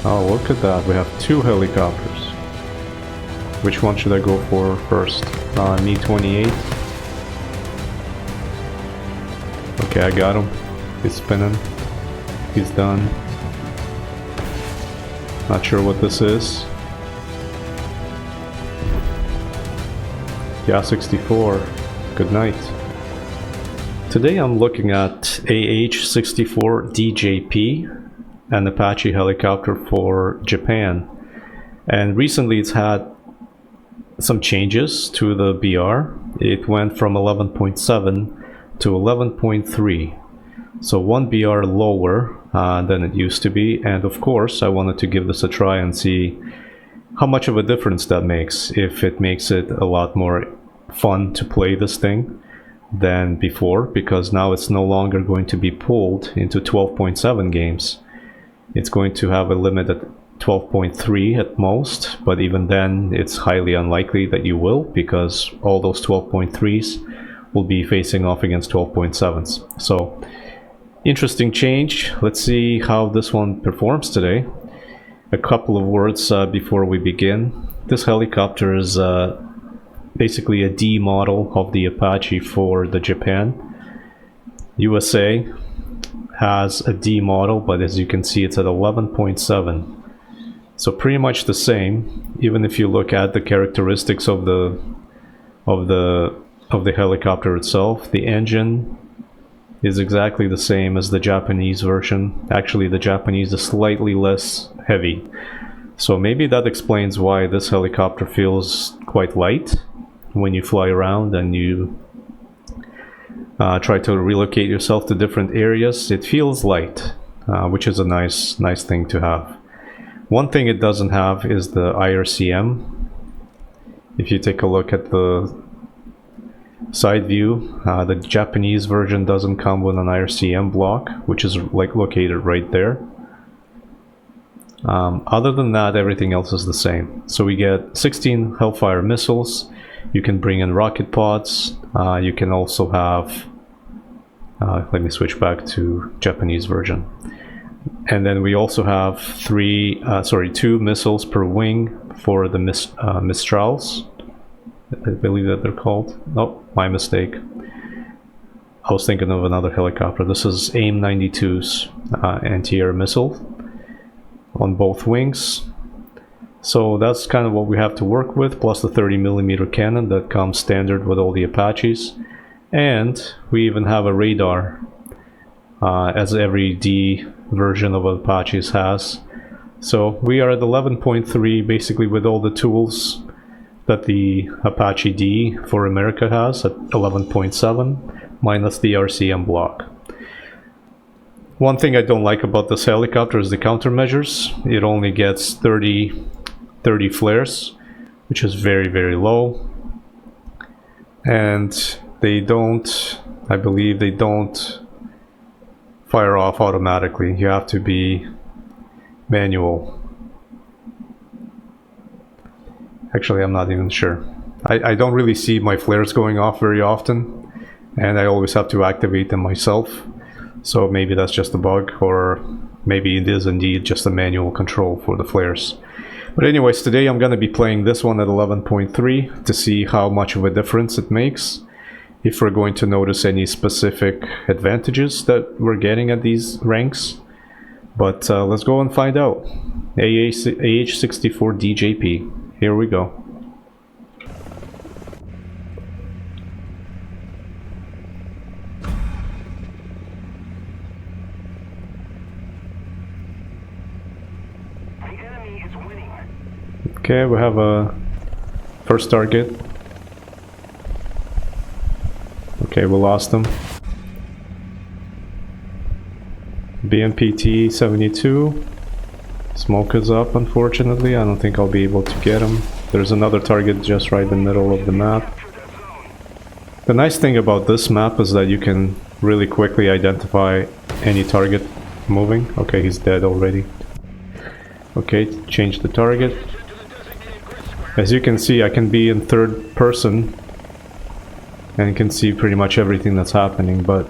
Oh, look at that. We have two helicopters. Which one should I go for first? Me-28. Okay, I got him. He's spinning. He's done. Not sure what this is. Yeah, 64. Good night. Today I'm looking at AH-64DJP, an Apache helicopter for Japan. And recently it's had some changes to the BR. It went from 11.7 to 11.3. So one BR lower than it used to be. And of course, I wanted to give this a try and see how much of a difference that makes, if it makes it a lot more fun to play this thing than before, because now it's no longer going to be pulled into 12.7 games. It's going to have a limit at 12.3 at most, but even then it's highly unlikely that you will, because all those 12.3s will be facing off against 12.7s. So interesting change. Let's see how this one performs today. A couple of words before we begin. This helicopter is basically a D model of the Apache for the Japan. USA has a D model, but as you can see it's at 11.7. So pretty much the same, even if you look at the characteristics of the helicopter itself. The engine is exactly the same as the Japanese version. Actually, the Japanese is slightly less heavy. So maybe that explains why this helicopter feels quite light when you fly around and you try to relocate yourself to different areas. It feels light, which is a nice thing to have. One thing it doesn't have is the IRCM. If you take a look at the side view, the Japanese version doesn't come with an IRCM block, which is like located right there. Other than that, everything else is the same. So we get 16 Hellfire missiles. You can bring in rocket pods. You can also have, let me switch back to Japanese version. And then we also have two missiles per wing for the Mistrals. I believe that they're called. Oh, my mistake. I was thinking of another helicopter. This is AIM-92's anti-air missile on both wings. So that's kind of what we have to work with, plus the 30mm cannon that comes standard with all the Apaches. And we even have a radar, as every D version of Apaches has. So we are at 11.3, basically with all the tools that the Apache D for America has at 11.7, minus the RCM block. One thing I don't like about this helicopter is the countermeasures. It only gets 30 flares, which is very low. And they don't, I believe they don't fire off automatically. You have to be manual. Actually, I'm not even sure. I don't really see my flares going off very often, and I always have to activate them myself. So maybe that's just a bug, or maybe it is indeed just a manual control for the flares. But anyways, today I'm going to be playing this one at 11.3 to see how much of a difference it makes. If we're going to notice any specific advantages that we're getting at these ranks. But let's go and find out. AH-64DJP. Here we go. Okay, we have a first target. Okay, we lost him. BMPT 72. Smoke is up, unfortunately. I don't think I'll be able to get him. There's another target just right in the middle of the map. The nice thing about this map is that you can really quickly identify any target moving. Okay, he's dead already. Okay, change the target. As you can see, I can be in third person and can see pretty much everything that's happening, but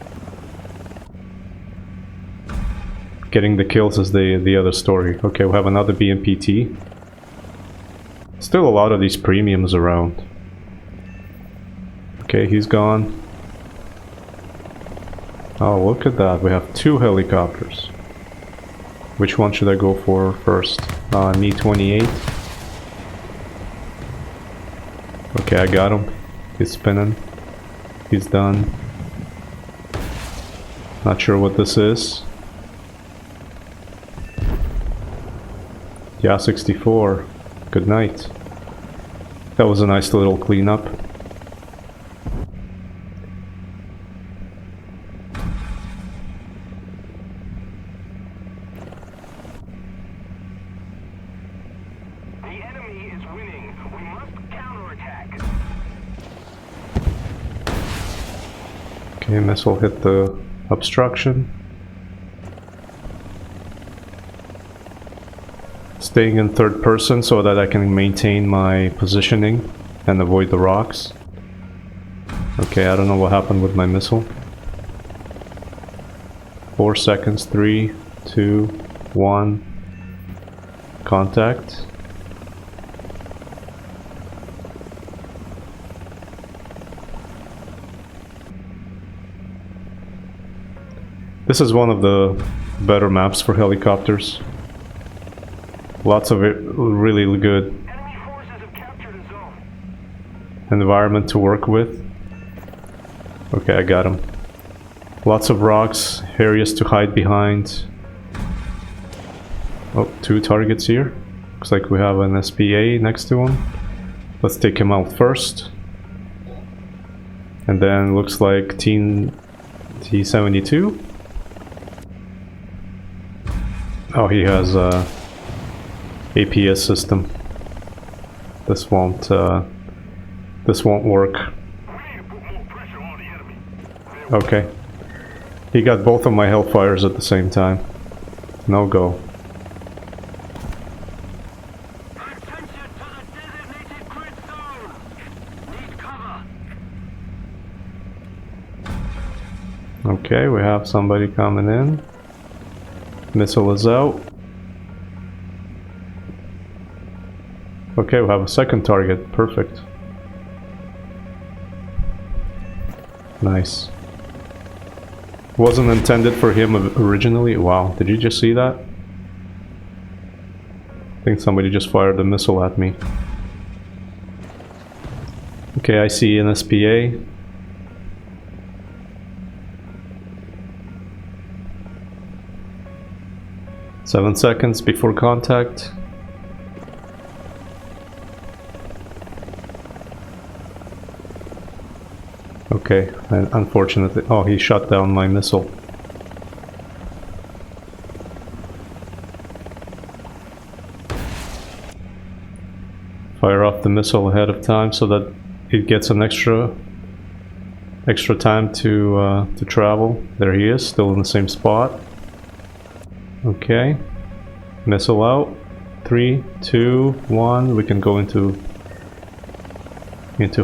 Getting the kills is the other story. Okay, we have another BMPT. Still a lot of these premiums around. Okay, he's gone. Oh, look at that. We have 2 helicopters. Which one should I go for first? Me-28. Okay, I got him. He's spinning. He's done. Not sure what this is. Yeah, 64. Good night. That was a nice little cleanup. The enemy is winning. We must counterattack. Okay, missile hit the obstruction. Staying in third person so that I can maintain my positioning and avoid the rocks. Okay, I don't know what happened with my missile. 4 seconds, 3, 2, 1. Contact. This is one of the better maps for helicopters. Lots of it, really good Enemy forces have captured a zone. environment to work with. Okay, I got him. Lots of rocks, areas to hide behind. Oh, 2 targets here. Looks like we have an SPA next to him. Let's take him out first. And then looks like T-72. Oh, he has APS system. This won't work. We need to put more pressure on the enemy. Okay. He got both of my Hellfires at the same time. No go. Attention to the designated grid zone. Need cover. Okay, we have somebody coming in. Missile is out. Okay, we have a second target. Perfect. Nice. Wasn't intended for him originally. Wow, did you just see that? I think somebody just fired a missile at me. Okay, I see an SPA. Seven seconds before contact. Okay, and unfortunately, oh, he shot down my missile. Fire off the missile ahead of time so that it gets an extra time to travel. There he is, still in the same spot. Okay, missile out. 3, 2, 1. We can go into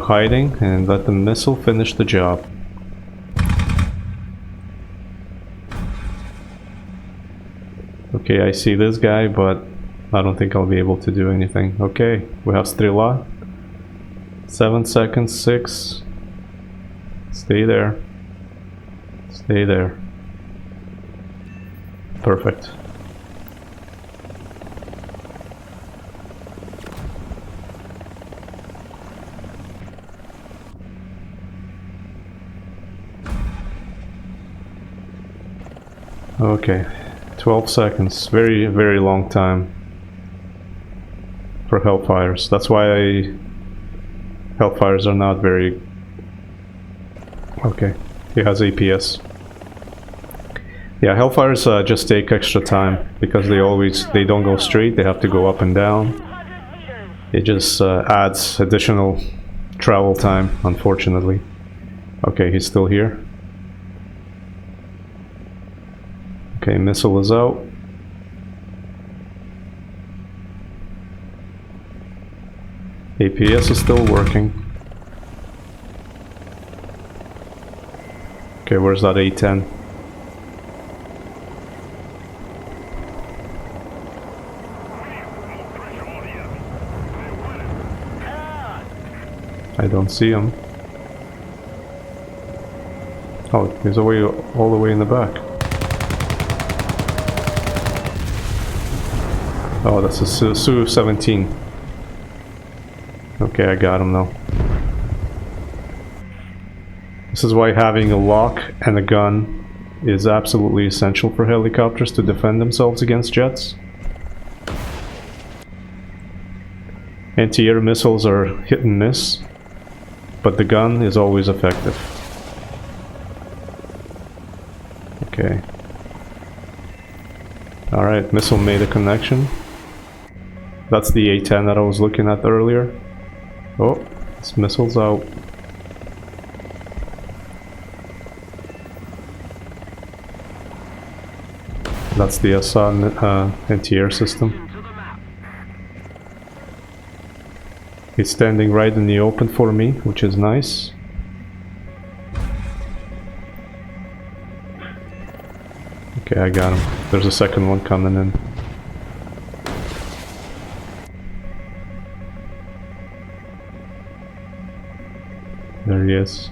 hiding and let the missile finish the job. Okay, I see this guy, but I don't think I'll be able to do anything. Okay, we have Strela. 7 seconds, 6. Stay there. Stay there. Perfect. Okay, 12 seconds. Very, very long time for Hellfires. That's why Hellfires are not very... Okay, he has APS. Yeah, Hellfires just take extra time because they don't go straight, they have to go up and down. It just adds additional travel time, unfortunately. Okay, he's still here. Okay, missile is out. APS is still working. Okay, where's that A-10? I don't see him. Oh, he's away, all the way in the back. Oh, that's a Su-17. Okay, I got him now. This is why having a lock and a gun is absolutely essential for helicopters to defend themselves against jets. Anti-air missiles are hit and miss, but the gun is always effective. Okay. Alright, missile made a connection. That's the A-10 that I was looking at earlier. Oh, this missile's out. That's the SA anti-air system. He's standing right in the open for me, which is nice. Okay, I got him. There's a second one coming in. There he is.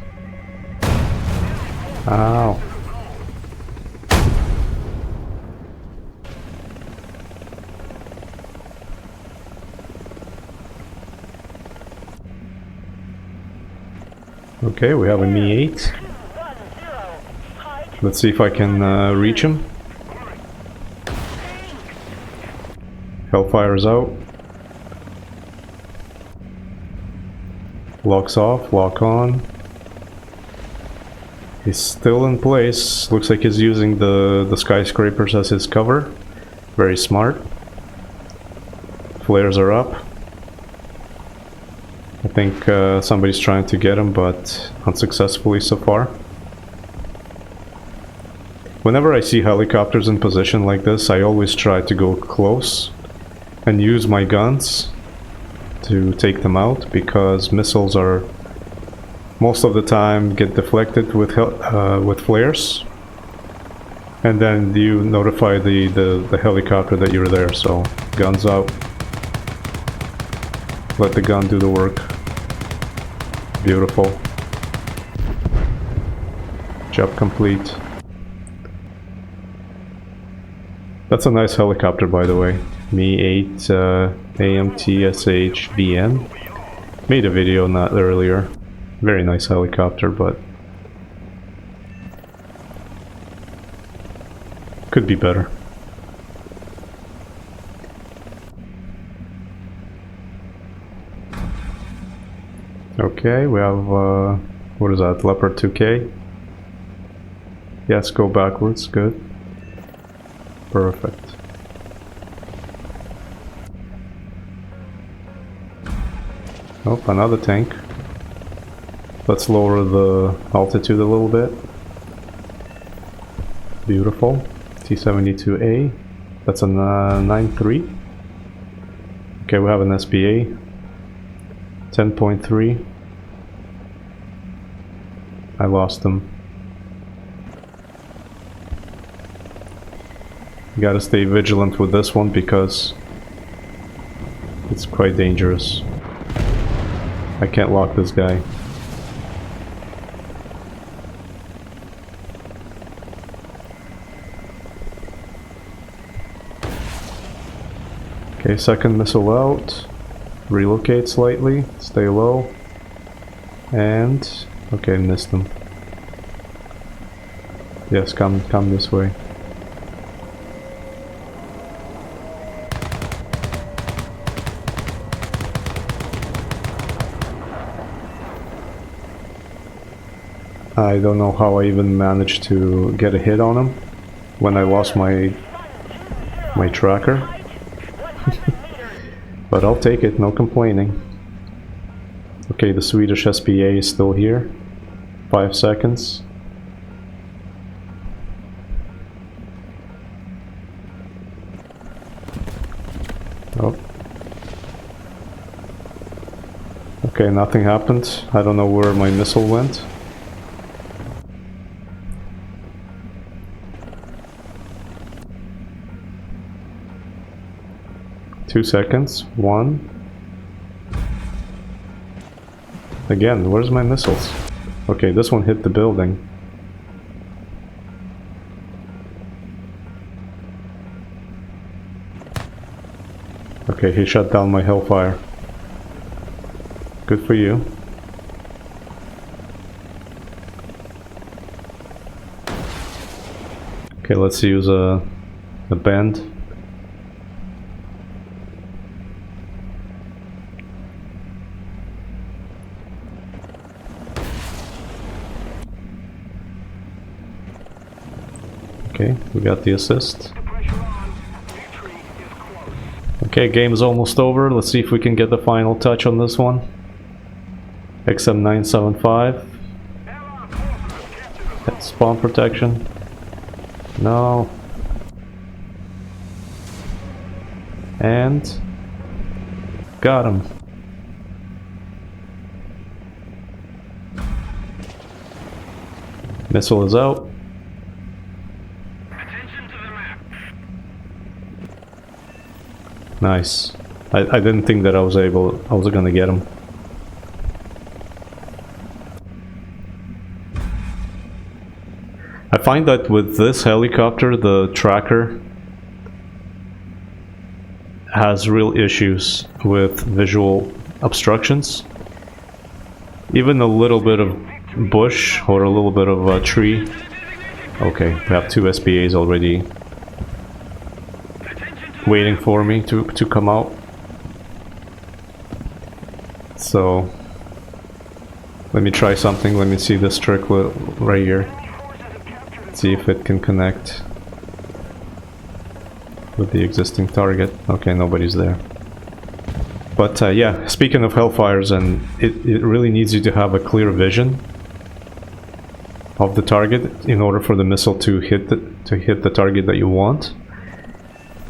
Ow. Okay, we have a Mi-8. Let's see if I can reach him. Hellfire's out. Locks off, lock on. He's still in place. Looks like he's using the skyscrapers as his cover. Very smart. Flares are up. I think somebody's trying to get him, but unsuccessfully so far. Whenever I see helicopters in position like this, I always try to go close and use my guns to take them out, because missiles are most of the time get deflected with flares, and then you notify the helicopter that you're there. So guns out, let the gun do the work. Beautiful. Job complete. That's a nice helicopter, by the way. Mi-8 AMT-SH-BN. Made a video on that earlier. Very nice helicopter, but could be better. Okay, we have, what is that, Leopard 2K? Yes, go backwards, good. Perfect. Oh, another tank. Let's lower the altitude a little bit. Beautiful. T-72A. That's a 9.3. Okay, we have an SBA. 10.3. I lost them. You gotta stay vigilant with this one because it's quite dangerous. I can't lock this guy. Okay, second missile out. Relocate slightly, stay low. And okay, missed him. Yes, come this way. I don't know how I even managed to get a hit on him when I lost my tracker. But I'll take it, no complaining. Okay, the Swedish SPA is still here. 5 seconds. Oh. Okay, nothing happened. I don't know where my missile went. Two seconds. 1. Again, where's my missiles? Okay, this one hit the building. Okay, he shut down my Hellfire. Good for you. Okay, let's use a bend. Okay, we got the assist. Okay, game is almost over. Let's see if we can get the final touch on this one. XM975. That's spawn protection. No. And got him. Missile is out. Nice. I didn't think that I was gonna get him. I find that with this helicopter, the tracker has real issues with visual obstructions. Even a little bit of bush or a little bit of a tree. Okay, we have 2 SPAs already waiting for me to come out. So let me try something. Let me see this trick right here. See if it can connect with the existing target. Okay, nobody's there. But yeah, speaking of Hellfires, and it really needs you to have a clear vision of the target in order for the missile to hit the target that you want.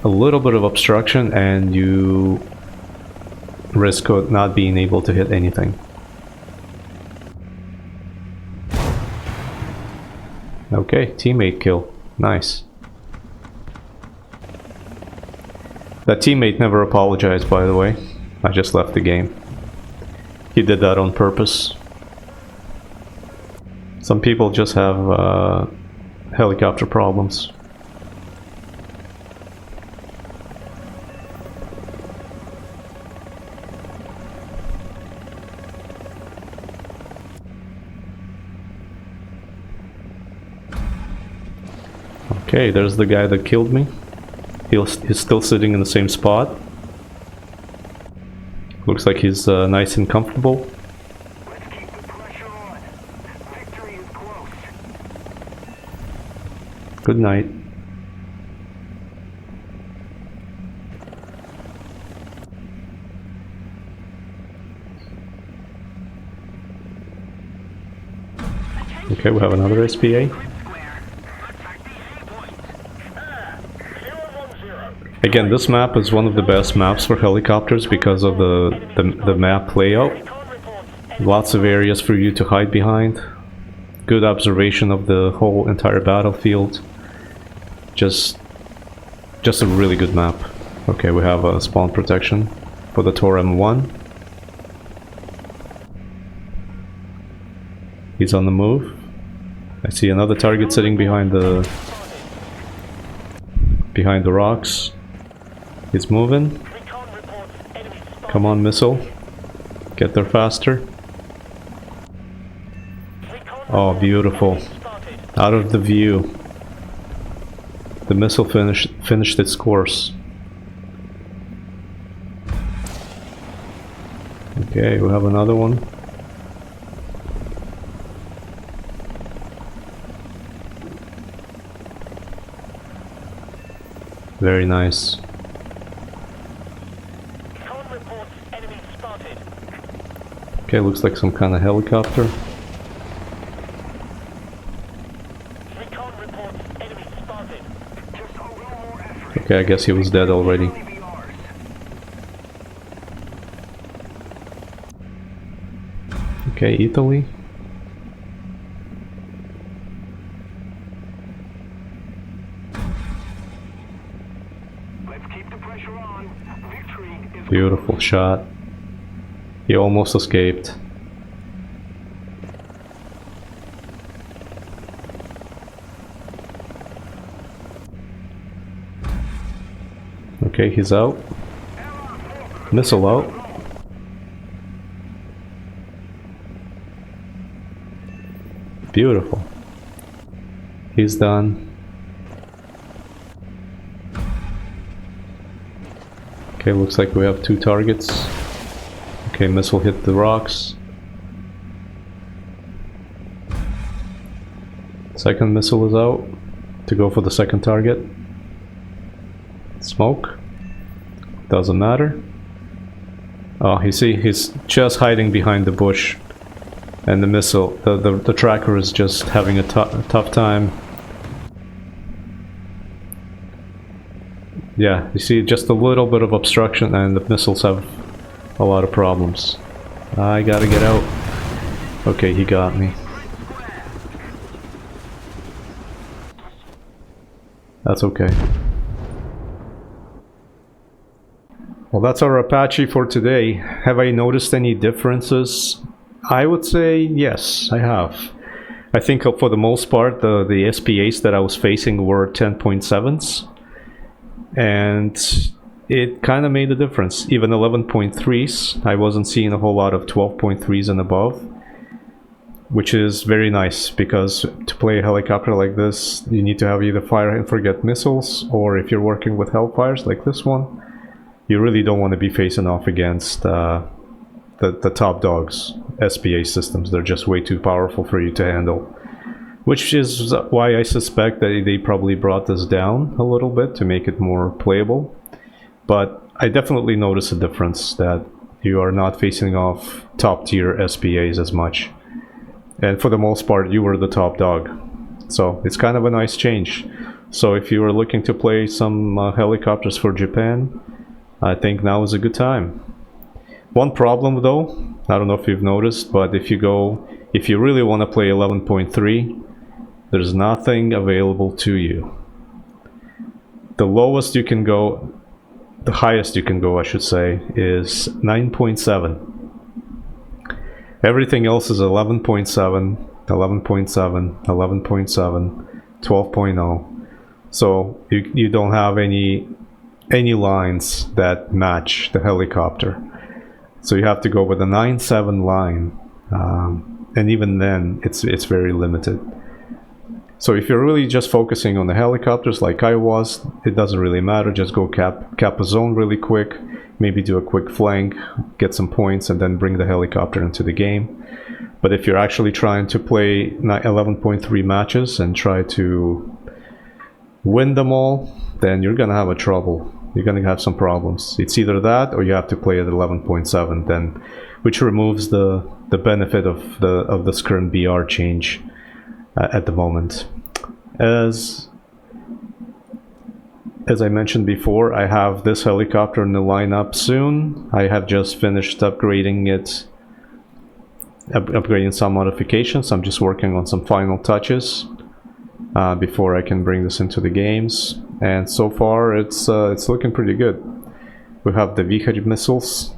A little bit of obstruction and you risk not being able to hit anything. Okay, teammate kill. Nice. That teammate never apologized, by the way. I just left the game. He did that on purpose. Some people just have helicopter problems. Okay, there's the guy that killed me. He's still sitting in the same spot. Looks like he's nice and comfortable. Let's keep the pressure on. Victory is close. Good night. Okay, we have another SPA. Again, this map is one of the best maps for helicopters because of the map layout. Lots of areas for you to hide behind. Good observation of the whole entire battlefield. Just a really good map. Okay, we have a spawn protection for the Tor M1. He's on the move. I see another target sitting behind the rocks. He's moving. Come on, missile. Get there faster. Oh, beautiful. Out of the view. The missile finished its course. Okay, we have another one. Very nice. Okay, looks like some kind of helicopter. Okay, I guess he was dead already. Okay, Italy. Let's keep the pressure on. Victory is Beautiful shot. He almost escaped. Okay, he's out. Missile out. Beautiful. He's done. Okay, looks like we have 2 targets. Okay, missile hit the rocks. Second missile is out to go for the second target. Smoke. Doesn't matter. Oh, you see, he's just hiding behind the bush. And the missile, the tracker is just having a tough time. Yeah, you see just a little bit of obstruction and the missiles have a lot of problems. I gotta get out. Okay, he got me. That's okay. Well, that's our Apache for today. Have I noticed any differences? I would say yes, I have. I think for the most part, the SPAs that I was facing were 10.7s. And it kind of made a difference. Even 11.3s, I wasn't seeing a whole lot of 12.3s and above. Which is very nice, because to play a helicopter like this, you need to have either fire and forget missiles, or if you're working with Hellfires like this one, you really don't want to be facing off against the top dogs, SPA systems. They're just way too powerful for you to handle. Which is why I suspect that they probably brought this down a little bit to make it more playable. But I definitely notice a difference that you are not facing off top tier SPAs as much. And for the most part, you were the top dog. So it's kind of a nice change. So if you are looking to play some helicopters for Japan, I think now is a good time. One problem though, I don't know if you've noticed, but if you really want to play 11.3, there's nothing available to you. The lowest you can go, the highest you can go, I should say, is 9.7. Everything else is 11.7, 11.7, 11.7, 12.0. So you don't have any lines that match the helicopter. So you have to go with a 9.7 line, and even then it's very limited. So if you're really just focusing on the helicopters like I was, it doesn't really matter. Just go cap a zone really quick, maybe do a quick flank, get some points, and then bring the helicopter into the game. But if you're actually trying to play 11.3 matches and try to win them all, then you're gonna have a trouble. You're gonna have some problems. It's either that or you have to play at 11.7, then, which removes the benefit of this current BR change at the moment. As I mentioned before, I have this helicopter in the lineup soon. I have just finished upgrading it, upgrading some modifications. I'm just working on some final touches before I can bring this into the games. And so far, it's looking pretty good. We have the VH missiles,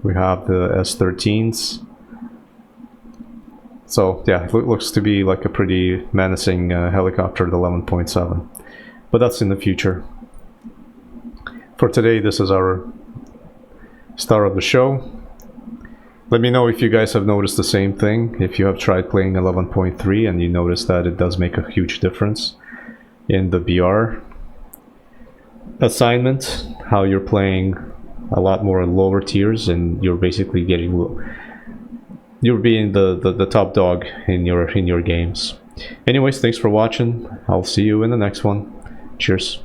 we have the S-13s. So yeah, it looks to be like a pretty menacing helicopter at 11.7. But that's in the future. For today, this is our star of the show. Let me know if you guys have noticed the same thing. If you have tried playing 11.3 and you notice that it does make a huge difference in the BR assignment, how you're playing a lot more lower tiers and you're basically you're being the top dog in your games. Anyways, thanks for watching. I'll see you in the next one. Cheers.